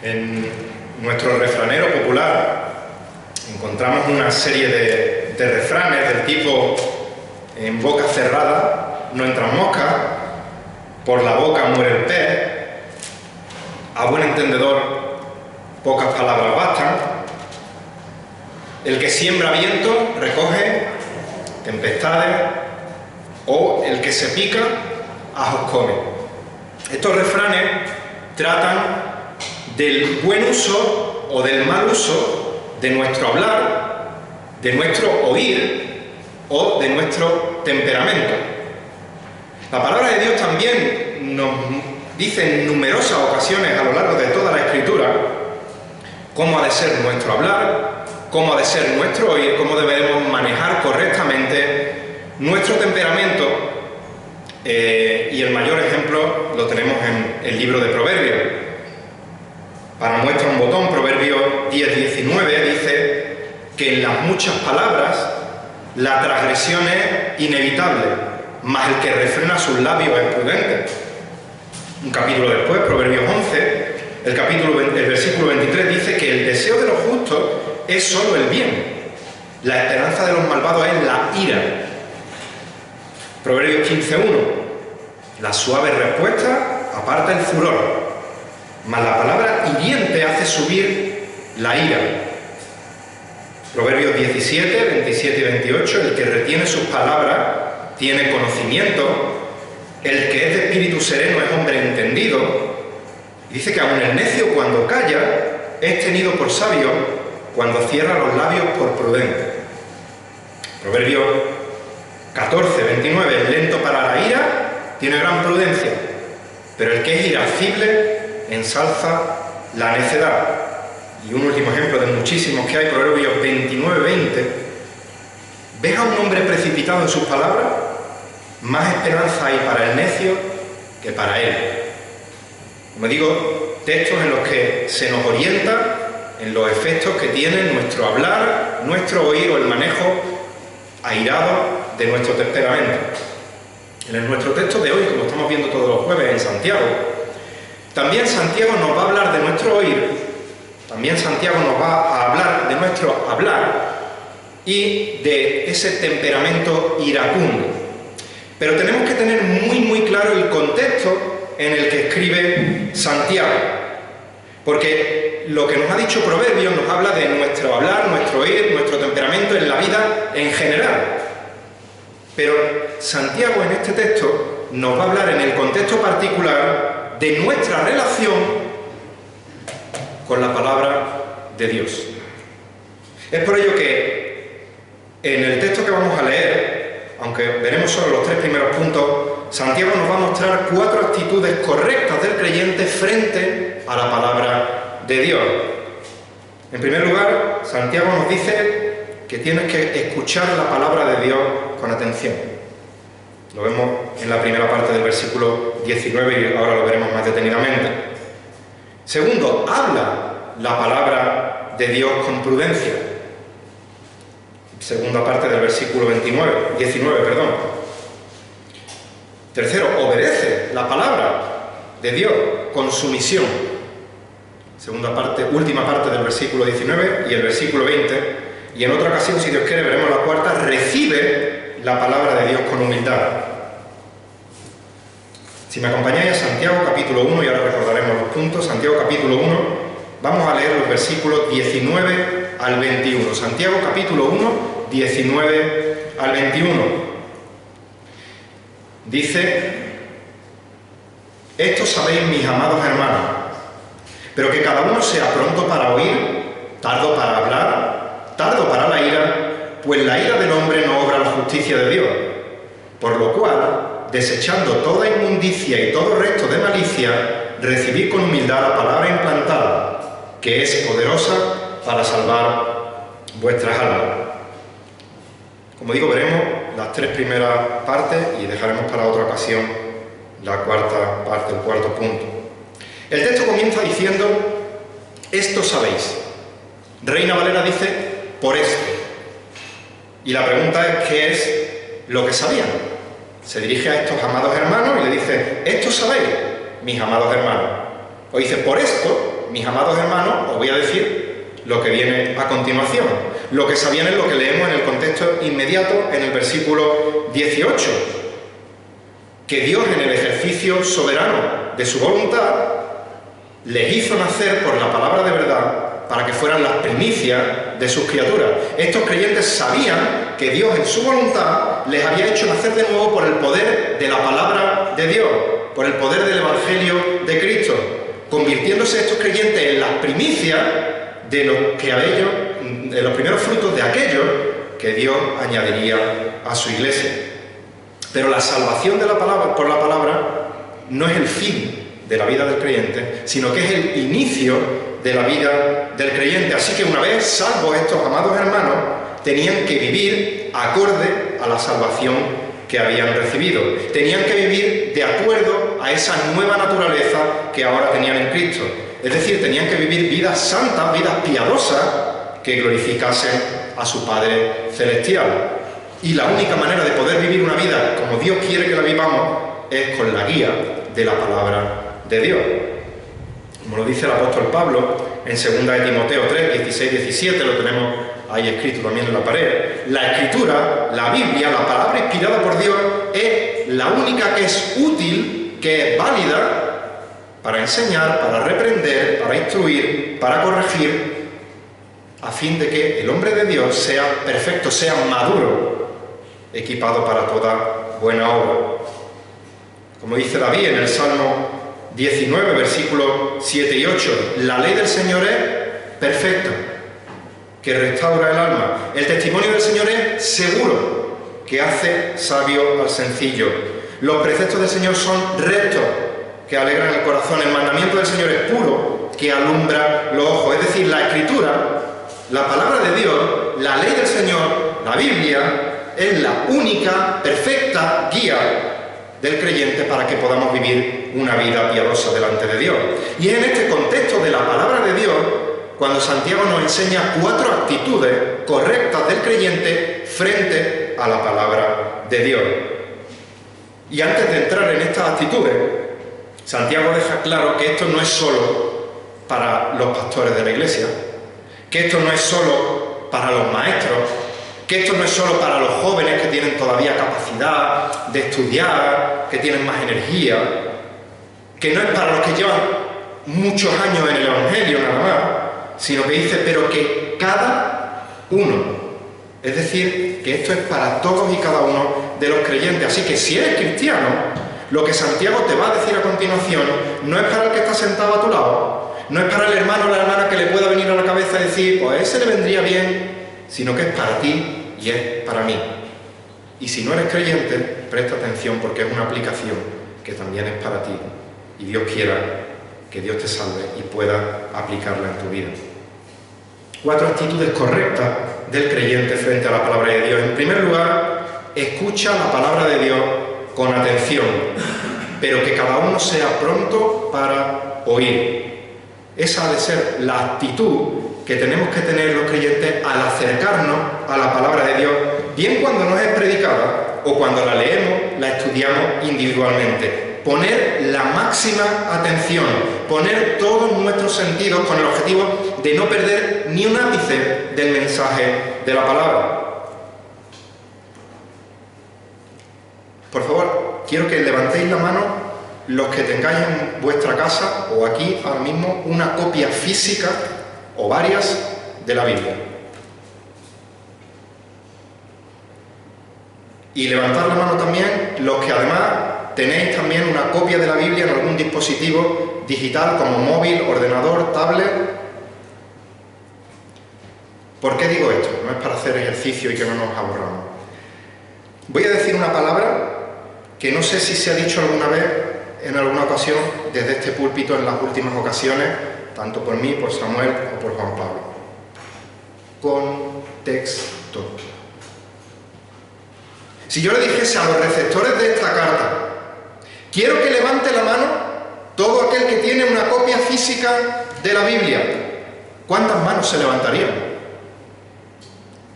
En nuestro refranero popular encontramos una serie de refranes del tipo: en boca cerrada no entran moscas, por la boca muere el pez, a buen entendedor pocas palabras bastan, el que siembra viento recoge tempestades, o el que se pica ajos come. Estos refranes tratan del buen uso o del mal uso de nuestro hablar, de nuestro oír o de nuestro temperamento. La palabra de Dios también nos dice en numerosas ocasiones a lo largo de toda la Escritura cómo ha de ser nuestro hablar, cómo ha de ser nuestro oír, cómo debemos manejar correctamente nuestro temperamento, y el mayor ejemplo lo tenemos en el libro de Proverbios. Para muestra un botón, Proverbios 10:19 dice que en las muchas palabras la transgresión es inevitable, mas el que refrena sus labios es prudente. Un capítulo después, Proverbios 11, el versículo 23 dice que el deseo de los justos es solo el bien, la esperanza de los malvados es la ira. Proverbios 15:1, la suave respuesta aparta el furor, mas la palabra hiriente hace subir la ira. Proverbios 17, 27 y 28, el que retiene sus palabras tiene conocimiento, el que es de espíritu sereno es hombre entendido. Dice que aun el necio cuando calla es tenido por sabio, cuando cierra los labios por prudente. Proverbios 14, 29, el lento para la ira tiene gran prudencia, pero el que es irascible ensalza la necedad. Y un último ejemplo de muchísimos que hay, Proverbios 29, 20. ¿Ves a un hombre precipitado en sus palabras? Más esperanza hay para el necio que para él. Como digo, textos en los que se nos orienta en los efectos que tiene nuestro hablar, nuestro oír o el manejo airado de nuestro temperamento. En nuestro texto de hoy, como estamos viendo todos los jueves en Santiago, también Santiago nos va a hablar de nuestro oír, también Santiago nos va a hablar de nuestro hablar y de ese temperamento iracundo. Pero tenemos que tener muy claro el contexto en el que escribe Santiago, porque lo que nos ha dicho Proverbios nos habla de nuestro hablar, nuestro oír, nuestro temperamento en la vida en general. Pero Santiago en este texto nos va a hablar en el contexto particular de nuestra relación con la palabra de Dios. Es por ello que en el texto que vamos a leer, aunque veremos solo los 3 primeros puntos, Santiago nos va a mostrar 4 actitudes correctas del creyente frente a la palabra de Dios. En primer lugar, Santiago nos dice que tienes que escuchar la palabra de Dios con atención. Lo vemos en la primera parte del versículo 19 y ahora lo veremos más detenidamente. Segundo, habla la palabra de Dios con prudencia. Segunda parte del versículo 19. Tercero, obedece la palabra de Dios con sumisión. Última parte del versículo 19 y el versículo 20. Y en otra ocasión, si Dios quiere, veremos la cuarta, recibe la palabra de Dios con humildad. Si me acompañáis a Santiago capítulo 1, y ahora recordaremos los puntos, Santiago capítulo 1, vamos a leer los versículos 19 al 21. Santiago capítulo 1, 19 al 21. Dice: esto sabéis, mis amados hermanos, pero que cada uno sea pronto para oír, tardo para hablar, tardo para la ira, pues la ira del hombre no obra la justicia de Dios. Por lo cual, desechando toda inmundicia y todo resto de malicia, recibid con humildad la palabra implantada, que es poderosa para salvar vuestras almas. Como digo, veremos las 3 primeras partes y dejaremos para otra ocasión la cuarta parte, el cuarto punto. El texto comienza diciendo: esto sabéis. Reina Valera dice: por esto. Y la pregunta es: ¿qué es lo que sabían? Se dirige a estos amados hermanos y le dice: esto sabéis, mis amados hermanos. O dice: por esto mis amados hermanos, os voy a decir lo que viene a continuación. Lo que sabían es lo que leemos en el contexto inmediato, en el versículo 18. Que Dios, en el ejercicio soberano de su voluntad, les hizo nacer por la palabra de verdad para que fueran las primicias de sus criaturas. Estos creyentes sabían que Dios, en su voluntad, les había hecho nacer de nuevo por el poder de la palabra de Dios, por el poder del Evangelio de Cristo, convirtiéndose estos creyentes en las primicias de los primeros frutos de aquello que Dios añadiría a su iglesia. Pero la salvación de la palabra, por la palabra no es el fin de la vida del creyente, sino que es el inicio de la vida del creyente. Así que una vez salvos estos amados hermanos, tenían que vivir acorde a la salvación que habían recibido. Tenían que vivir de acuerdo a esa nueva naturaleza que ahora tenían en Cristo. Es decir, tenían que vivir vidas santas, vidas piadosas, que glorificasen a su Padre Celestial. Y la única manera de poder vivir una vida como Dios quiere que la vivamos es con la guía de la palabra de Dios. Como lo dice el apóstol Pablo en 2 de Timoteo 3, 16, 17, lo tenemos ahí escrito también en la pared. La Escritura, la Biblia, la palabra inspirada por Dios, es la única que es útil, que es válida para enseñar, para reprender, para instruir, para corregir, a fin de que el hombre de Dios sea perfecto, sea maduro, equipado para toda buena obra. Como dice David en el Salmo 19, versículos 7 y 8, la ley del Señor es perfecta, que restaura el alma. El testimonio del Señor es seguro, que hace sabio al sencillo. Los preceptos del Señor son rectos, que alegran el corazón. El mandamiento del Señor es puro, que alumbra los ojos. Es decir, la Escritura, la palabra de Dios, la ley del Señor, la Biblia, es la única, perfecta guía del creyente para que podamos vivir una vida piadosa delante de Dios. Y es en este contexto de la palabra de Dios cuando Santiago nos enseña 4 actitudes correctas del creyente frente a la palabra de Dios. Y antes de entrar en estas actitudes, Santiago deja claro que esto no es solo para los pastores de la iglesia, que esto no es solo para los maestros, que esto no es solo para los jóvenes que tienen todavía capacidad de estudiar, que tienen más energía, que no es para los que llevan muchos años en el Evangelio nada más, sino que dice, pero que cada uno, es decir, que esto es para todos y cada uno de los creyentes. Así que si eres cristiano, lo que Santiago te va a decir a continuación no es para el que está sentado a tu lado, no es para el hermano o la hermana que le pueda venir a la cabeza y decir, pues a ese le vendría bien, sino que es para ti y es para mí. Y si no eres creyente, presta atención porque es una aplicación que también es para ti. Y Dios quiera que Dios te salve y pueda aplicarla en tu vida. 4 actitudes correctas del creyente frente a la palabra de Dios. En primer lugar, escucha la palabra de Dios con atención, pero que cada uno sea pronto para oír. Esa ha de ser la actitud que tenemos que tener los creyentes al acercarnos a la palabra de Dios, bien cuando nos es predicada o cuando la leemos, la estudiamos individualmente. Poner la máxima atención, poner todos nuestros sentidos con el objetivo de no perder ni un ápice del mensaje de la palabra. Por favor, quiero que levantéis la mano los que tengáis en vuestra casa o aquí ahora mismo una copia física o varias de la Biblia. Y levantar la mano también los que además tenéis también una copia de la Biblia en algún dispositivo digital como móvil, ordenador, tablet. ¿Por qué digo esto? No es para hacer ejercicio y que no nos aburramos. Voy a decir una palabra que no sé si se ha dicho alguna vez, en alguna ocasión, desde este púlpito en las últimas ocasiones, tanto por mí, por Samuel o por Juan Pablo. Contexto. Si yo le dijese a los receptores de esta carta, quiero que levante la mano todo aquel que tiene una copia física de la Biblia, ¿cuántas manos se levantarían?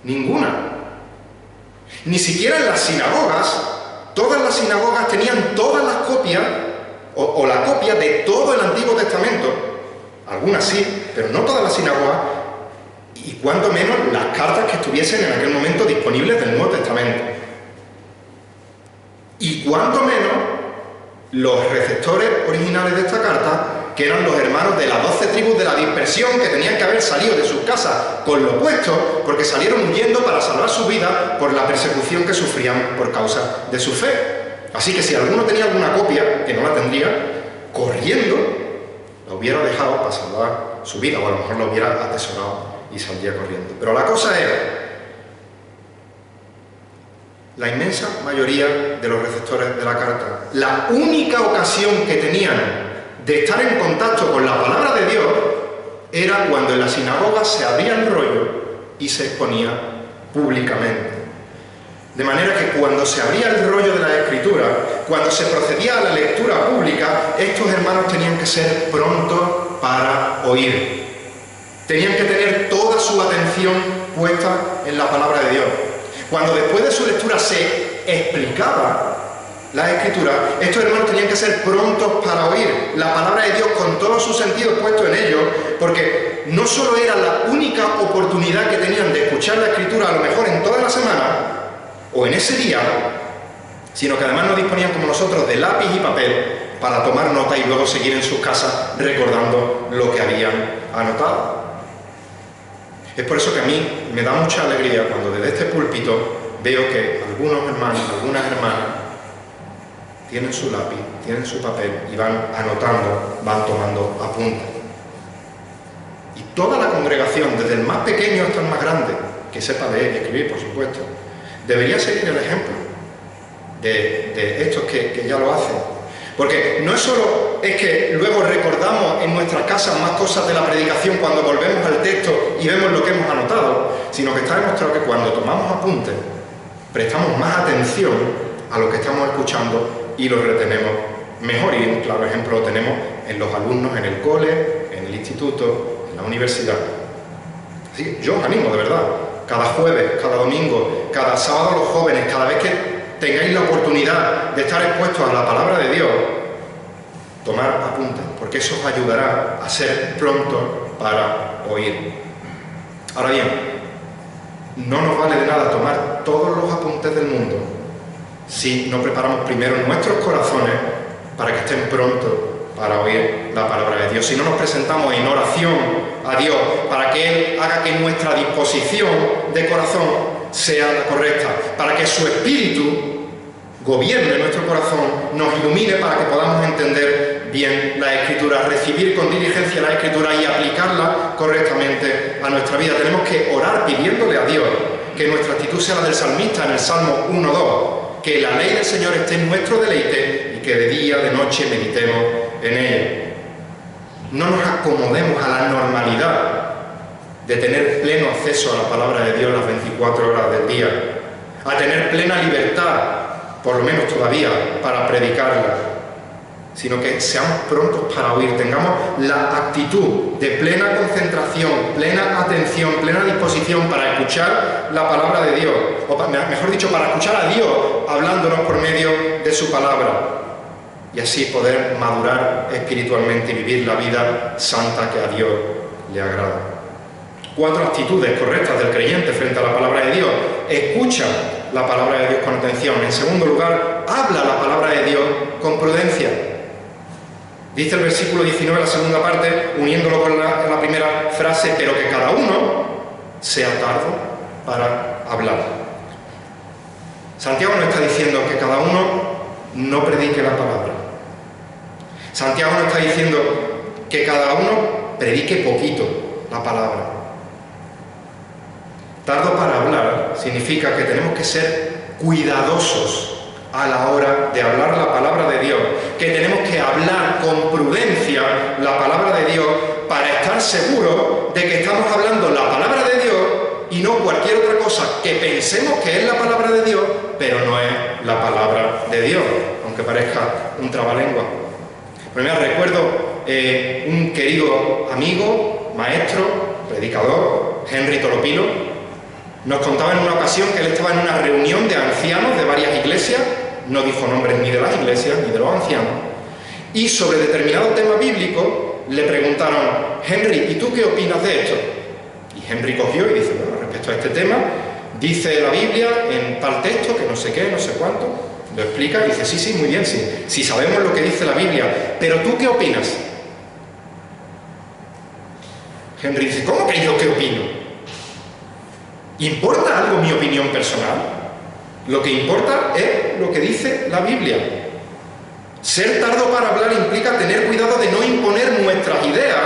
Ninguna. Ni siquiera en las sinagogas, todas las sinagogas tenían todas las copias o la copia de todo el Antiguo Testamento. algunas sí, pero no todas las sinagogas, y cuanto menos las cartas que estuviesen en aquel momento disponibles del Nuevo Testamento. Y cuanto menos los receptores originales de esta carta, que eran los hermanos de las 12 tribus de la dispersión, que tenían que haber salido de sus casas con lo opuesto, porque salieron huyendo para salvar su vida por la persecución que sufrían por causa de su fe. Así que si alguno tenía alguna copia, que no la tendría, corriendo, la hubiera dejado para salvar su vida, o a lo mejor la hubiera atesorado y saldría corriendo. Pero la cosa era, la inmensa mayoría de los receptores de la carta, la única ocasión que tenían de estar en contacto con la palabra de Dios era cuando en la sinagoga se abría el rollo y se exponía públicamente. De manera que cuando se abría el rollo de la Escritura, cuando se procedía a la lectura pública, estos hermanos tenían que ser prontos para oír. Tenían que tener toda su atención puesta en la palabra de Dios. Cuando después de su lectura se explicaba la Escritura, estos hermanos tenían que ser prontos para oír la palabra de Dios con todos sus sentidos puestos en ello, porque no solo era la única oportunidad que tenían de escuchar la Escritura, a lo mejor en toda la semana o en ese día, sino que además no disponían como nosotros de lápiz y papel para tomar nota y luego seguir en sus casas recordando lo que habían anotado. Es por eso que a mí me da mucha alegría cuando desde este púlpito veo que algunos hermanos, algunas hermanas tienen su lápiz, tienen su papel y van anotando, van tomando apuntes. Y toda la congregación, desde el más pequeño hasta el más grande, que sepa leer y escribir, por supuesto, debería seguir el ejemplo de estos que ya lo hacen. Porque no es solo es que luego recordamos en nuestras casas más cosas de la predicación cuando volvemos al texto y vemos lo que hemos anotado, sino que está demostrado que cuando tomamos apuntes, prestamos más atención a lo que estamos escuchando y lo retenemos mejor. Y un claro ejemplo lo tenemos en los alumnos en el cole, en el instituto, en la universidad. Así que yo os animo, de verdad, cada jueves, cada domingo, cada sábado los jóvenes, cada vez que tengáis la oportunidad de estar expuestos a la palabra de Dios, tomar apuntes, porque eso os ayudará a ser prontos para oír. Ahora bien, no nos vale de nada tomar todos los apuntes del mundo si no preparamos primero nuestros corazones para que estén prontos para oír la palabra de Dios. Si no nos presentamos en oración a Dios para que Él haga que nuestra disposición de corazón sea la correcta, para que su Espíritu gobierne nuestro corazón, nos ilumine para que podamos entender bien la Escritura, recibir con diligencia la Escritura y aplicarla correctamente a nuestra vida. Tenemos que orar pidiéndole a Dios que nuestra actitud sea la del salmista en el Salmo 1:2, que la ley del Señor esté en nuestro deleite y que de día, de noche meditemos en ella. No nos acomodemos a la normalidad de tener pleno acceso a la palabra de Dios las 24 horas del día, a tener plena libertad, por lo menos todavía, para predicarla, sino que seamos prontos para oír, tengamos la actitud de plena concentración, plena atención, plena disposición para escuchar la palabra de Dios, o mejor dicho, para escuchar a Dios hablándonos por medio de su palabra, y así poder madurar espiritualmente y vivir la vida santa que a Dios le agrada. 4 actitudes correctas del creyente frente a la palabra de Dios. Escucha la palabra de Dios con atención. En segundo lugar, habla la palabra de Dios con prudencia. Dice el versículo 19, la segunda parte, uniéndolo con la primera frase, pero que cada uno sea tardo para hablar. Santiago no está diciendo que cada uno no predique la palabra. Santiago no está diciendo que cada uno predique poquito la palabra. Tardo para hablar significa que tenemos que ser cuidadosos a la hora de hablar la palabra de Dios, que tenemos que hablar con prudencia la palabra de Dios para estar seguros de que estamos hablando la palabra de Dios y no cualquier otra cosa que pensemos que es la palabra de Dios, pero no es la palabra de Dios, aunque parezca un trabalengua. Pues mira, recuerdo un querido amigo, maestro, predicador, Henry Tolopilo. Nos contaba en una ocasión que él estaba en una reunión de ancianos de varias iglesias, no dijo nombres ni de las iglesias ni de los ancianos, y sobre determinado tema bíblico le preguntaron: Henry, ¿y tú qué opinas de esto? Y Henry cogió y dice: bueno, respecto a este tema, dice la Biblia en tal texto, que no sé qué, no sé cuánto. Lo explica y dice: sí, sí, muy bien, sí. Sí sabemos lo que dice la Biblia, pero ¿tú qué opinas? Henry dice: ¿cómo que yo qué opino? ¿Importa algo mi opinión personal? Lo que importa es lo que dice la Biblia. Ser tardo para hablar implica tener cuidado de no imponer nuestras ideas,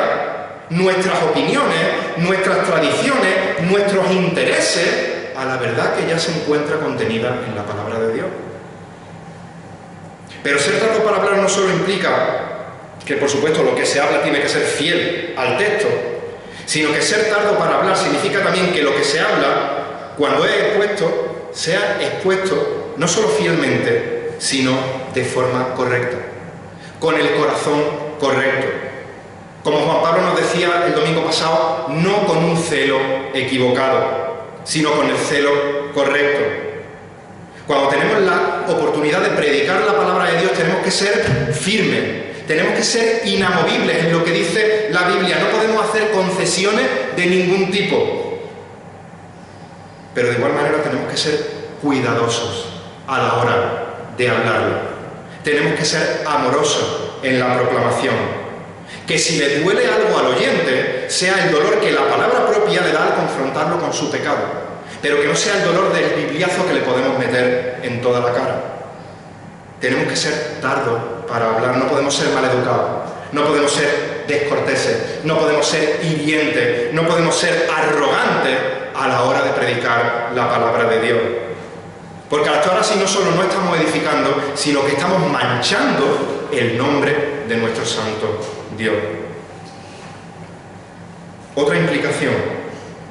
nuestras opiniones, nuestras tradiciones, nuestros intereses a la verdad que ya se encuentra contenida en la palabra de Dios. Pero ser tardo para hablar no solo implica que, por supuesto, lo que se habla tiene que ser fiel al texto, sino que ser tardo para hablar significa también que lo que se habla, cuando es expuesto, sea expuesto no solo fielmente, sino de forma correcta, con el corazón correcto. Como Juan Pablo nos decía el domingo pasado, no con un celo equivocado, sino con el celo correcto. Cuando tenemos la oportunidad de predicar la palabra de Dios, tenemos que ser firmes, tenemos que ser inamovibles en lo que dice la Biblia. No podemos hacer concesiones de ningún tipo. Pero de igual manera tenemos que ser cuidadosos a la hora de hablarlo. Tenemos que ser amorosos en la proclamación. Que si le duele algo al oyente, sea el dolor que la palabra propia le da al confrontarlo con su pecado, pero que no sea el dolor del bibliazo que le podemos meter en toda la cara. Tenemos que ser tardos para hablar, no podemos ser maleducados, no podemos ser descorteses, no podemos ser hirientes, no podemos ser arrogantes a la hora de predicar la palabra de Dios. Porque al actuar así no solo no estamos edificando, sino que estamos manchando el nombre de nuestro santo Dios. Otra implicación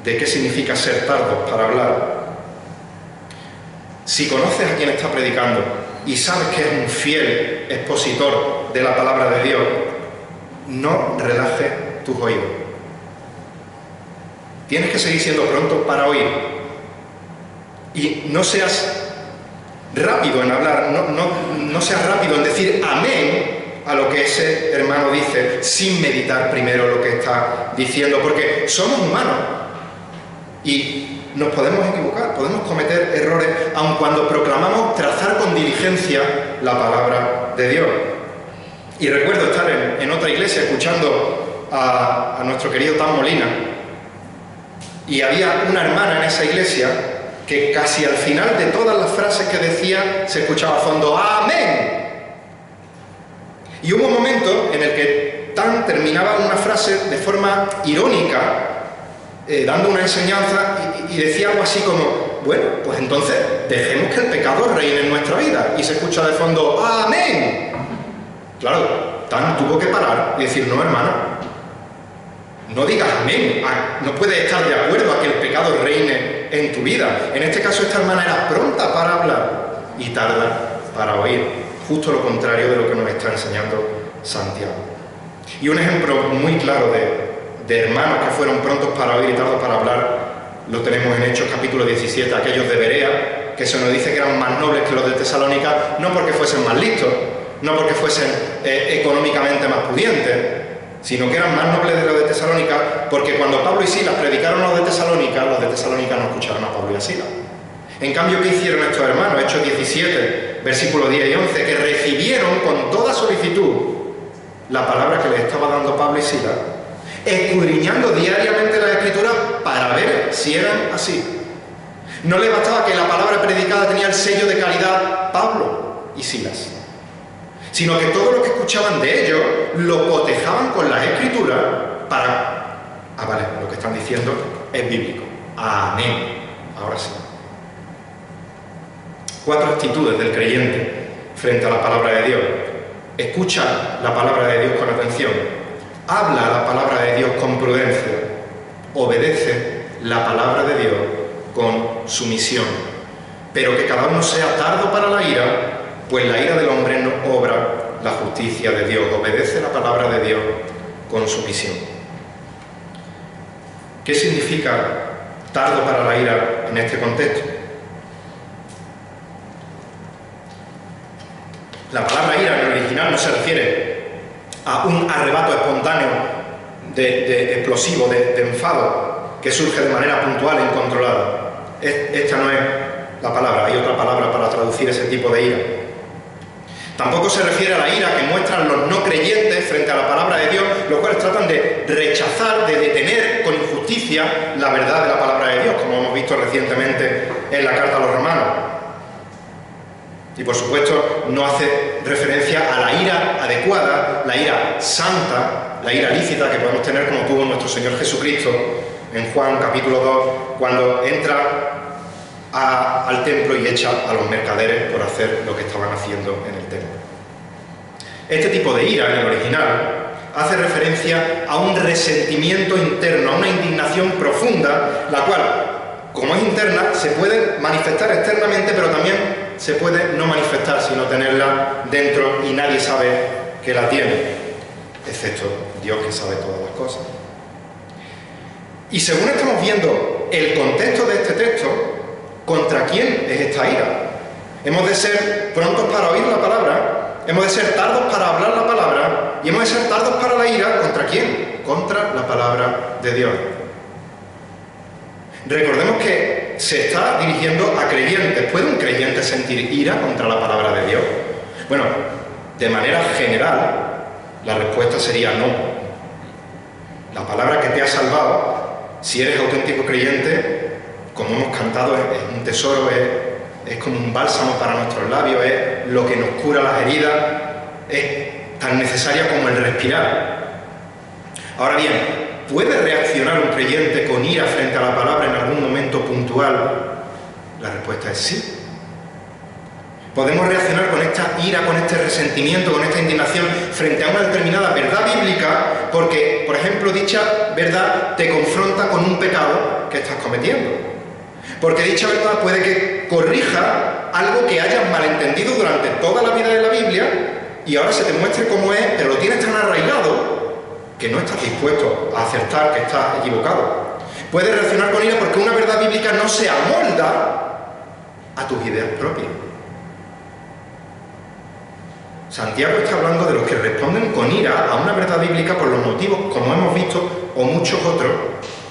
de qué significa ser tardos para hablar. Si conoces a quien está predicando y sabes que es un fiel expositor de la palabra de Dios, no relajes tus oídos. Tienes que seguir siendo pronto para oír. Y no seas rápido en hablar, no seas rápido en decir amén a lo que ese hermano dice, sin meditar primero lo que está diciendo, porque somos humanos y nos podemos equivocar, podemos cometer errores, aun cuando proclamamos trazar con diligencia la palabra de Dios. Y recuerdo estar en otra iglesia escuchando a nuestro querido Tan Molina, y había una hermana en esa iglesia que casi al final de todas las frases que decía se escuchaba a fondo ¡amén! Y hubo un momento en el que Tan terminaba una frase de forma irónica, dando una enseñanza, y decía algo así como: bueno, pues entonces dejemos que el pecado reine en nuestra vida. Y se escucha de fondo ¡amén! Claro, Tan tuvo que parar y decir: no, hermana, no digas amén, no puedes estar de acuerdo a que el pecado reine en tu vida. En este caso, esta hermana era pronta para hablar y tarda para oír. Justo lo contrario de lo que nos está enseñando Santiago. Y un ejemplo muy claro de hermanos que fueron prontos para oír y tardos para hablar lo tenemos en Hechos capítulo 17, aquellos de Berea, que se nos dice que eran más nobles que los de Tesalónica, no porque fuesen más listos, no porque fuesen económicamente más pudientes, sino que eran más nobles de los de Tesalónica, porque cuando Pablo y Silas predicaron a los de Tesalónica no escucharon a Pablo y a Silas. En cambio, ¿qué hicieron estos hermanos? Hechos 17, versículos 10 y 11, que recibieron con toda solicitud la palabra que les estaba dando Pablo y Silas, escudriñando diariamente las Escrituras para ver si eran así. No les bastaba que la palabra predicada tenía el sello de calidad Pablo y Silas, sino que todo lo que escuchaban de ellos lo cotejaban con las Escrituras para... vale, lo que están diciendo es bíblico. Amén. Ahora sí. 4 actitudes del creyente frente a la palabra de Dios. Escucha la palabra de Dios con atención. Habla la palabra de Dios con prudencia. Obedece la palabra de Dios con sumisión. Pero que cada uno sea tardo para la ira, pues la ira del hombre no obra la justicia de Dios. Obedece la palabra de Dios con sumisión. ¿Qué significa tardo para la ira en este contexto? La palabra ira en el original no se refiere a un arrebato espontáneo de explosivo, de enfado, que surge de manera puntual e incontrolada. Esta no es la palabra, hay otra palabra para traducir ese tipo de ira. Tampoco se refiere a la ira que muestran los no creyentes frente a la palabra de Dios, los cuales tratan de rechazar, de detener con injusticia la verdad de la palabra de Dios, como hemos visto recientemente en la carta a los romanos. Y por supuesto no hace referencia a la ira adecuada, la ira santa, la ira lícita que podemos tener como tuvo nuestro Señor Jesucristo en Juan capítulo 2, cuando entra al templo y echa a los mercaderes por hacer lo que estaban haciendo en el templo. Este tipo de ira, en el original, hace referencia a un resentimiento interno, a una indignación profunda, la cual, como es interna, se puede manifestar externamente, pero también se puede no manifestar, sino tenerla dentro y nadie sabe que la tiene, excepto Dios, que sabe todas las cosas. Y según estamos viendo el contexto de este texto, ¿contra quién es esta ira? Hemos de ser prontos para oír la palabra, hemos de ser tardos para hablar la palabra y hemos de ser tardos para la ira. ¿Contra quién? Contra la palabra de Dios. Recordemos que se está dirigiendo a creyentes. ¿Puede un creyente sentir ira contra la palabra de Dios? Bueno, de manera general, la respuesta sería no. La palabra que te ha salvado, si eres auténtico creyente, como hemos cantado, es un tesoro, es como un bálsamo para nuestros labios, es lo que nos cura las heridas, es tan necesaria como el respirar. Ahora bien, ¿puede reaccionar un creyente con ira frente a la palabra en algún momento puntual? La respuesta es sí. Podemos reaccionar con esta ira, con este resentimiento, con esta indignación frente a una determinada verdad bíblica porque, por ejemplo, dicha verdad te confronta con un pecado que estás cometiendo. Porque dicha verdad puede que corrija algo que hayas malentendido durante toda la vida de la Biblia y ahora se te muestre cómo es, pero lo tienes tan arraigado que no estás dispuesto a aceptar que estás equivocado. Puedes reaccionar con ira porque una verdad bíblica no se amolda a tus ideas propias. Santiago está hablando de los que responden con ira a una verdad bíblica por los motivos, como hemos visto, o muchos otros,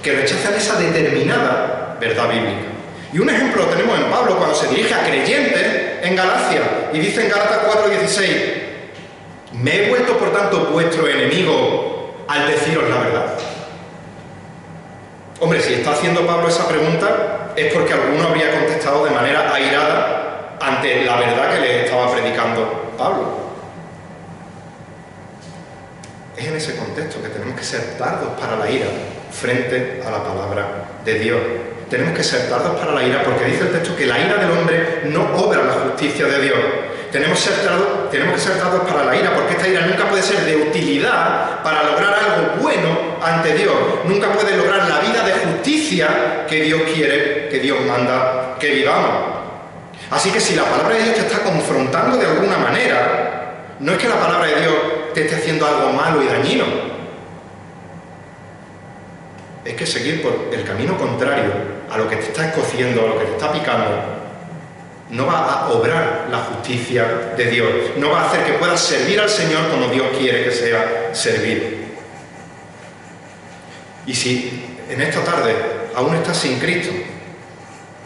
que rechazan esa determinada verdad bíblica. Y un ejemplo lo tenemos en Pablo cuando se dirige a creyentes en Galacia y dice en Gálatas 4:16: me he vuelto por tanto vuestro enemigo al deciros la verdad. Hombre, si está haciendo Pablo esa pregunta es porque alguno habría contestado de manera airada ante la verdad que le estaba predicando Pablo. Es en ese contexto que tenemos que ser tardos para la ira frente a la palabra de Dios. Tenemos que ser tardos para la ira porque dice el texto que la ira del hombre no obra la justicia de Dios. Tenemos que ser tardos para la ira porque esta ira nunca puede ser de utilidad para lograr algo bueno ante Dios. Nunca puede lograr la vida de justicia que Dios quiere, que Dios manda que vivamos. Así que si la palabra de Dios te está confrontando de alguna manera, no es que la palabra de Dios te esté haciendo algo malo y dañino. Es que seguir por el camino contrario a lo que te está escociendo, a lo que te está picando, no va a obrar la justicia de Dios. No va a hacer que puedas servir al Señor como Dios quiere que sea servido. Y si en esta tarde aún estás sin Cristo,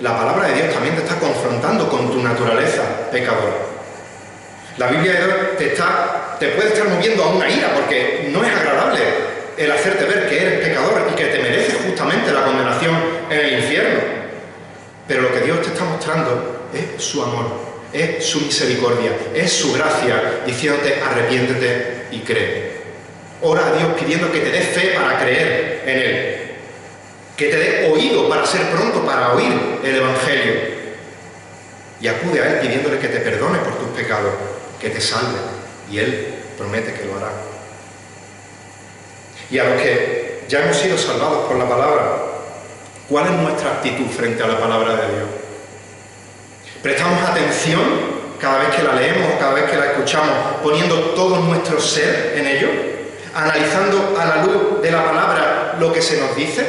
la palabra de Dios también te está confrontando con tu naturaleza pecadora. La Biblia de Dios te puede estar moviendo a una ira porque no es agradable el hacerte ver que eres pecador y que te mereces justamente la condenación en el infierno. Pero lo que Dios te está mostrando es su amor, es su misericordia, es su gracia, diciéndote arrepiéntete y cree. Ora a Dios pidiendo que te dé fe para creer en Él, que te dé oído para ser pronto para oír el Evangelio. Y acude a Él pidiéndole que te perdone por tus pecados, que te salve, y Él promete que lo hará. Y a los que ya hemos sido salvados por la palabra, ¿cuál es nuestra actitud frente a la palabra de Dios? ¿Prestamos atención cada vez que la leemos o cada vez que la escuchamos, poniendo todo nuestro ser en ello? ¿Analizando a la luz de la palabra lo que se nos dice?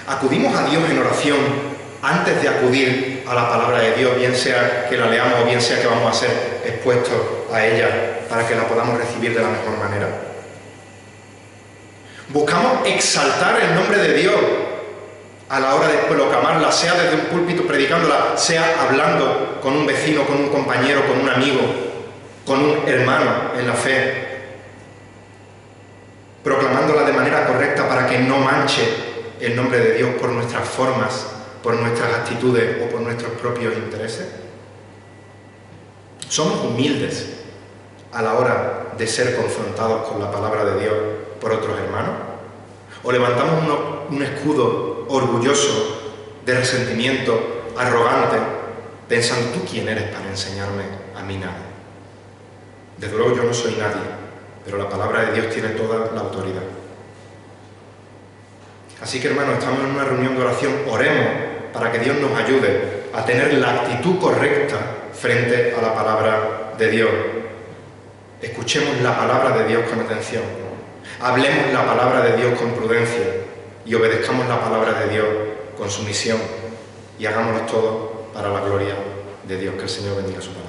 ¿Acudimos a Dios en oración antes de acudir a la palabra de Dios, bien sea que la leamos o bien sea que vamos a ser expuestos a ella? para que la podamos recibir de la mejor manera. Buscamos exaltar el nombre de Dios a la hora de proclamarla, sea desde un púlpito predicándola, sea hablando con un vecino, con un compañero, con un amigo, con un hermano en la fe, proclamándola de manera correcta para que no manche el nombre de Dios por nuestras formas, por nuestras actitudes o por nuestros propios intereses. Somos humildes a la hora de ser confrontados con la palabra de Dios por otros hermanos, o levantamos un escudo orgulloso de resentimiento, arrogante, pensando, ¿tú quién eres para enseñarme a mí nada? Desde luego yo no soy nadie, pero la palabra de Dios tiene toda la autoridad. Así que, hermanos, estamos en una reunión de oración, oremos para que Dios nos ayude a tener la actitud correcta frente a la palabra de Dios. Escuchemos la palabra de Dios con atención, hablemos la palabra de Dios con prudencia y obedezcamos la palabra de Dios con sumisión y hagámoslo todo para la gloria de Dios. Que el Señor bendiga su palabra.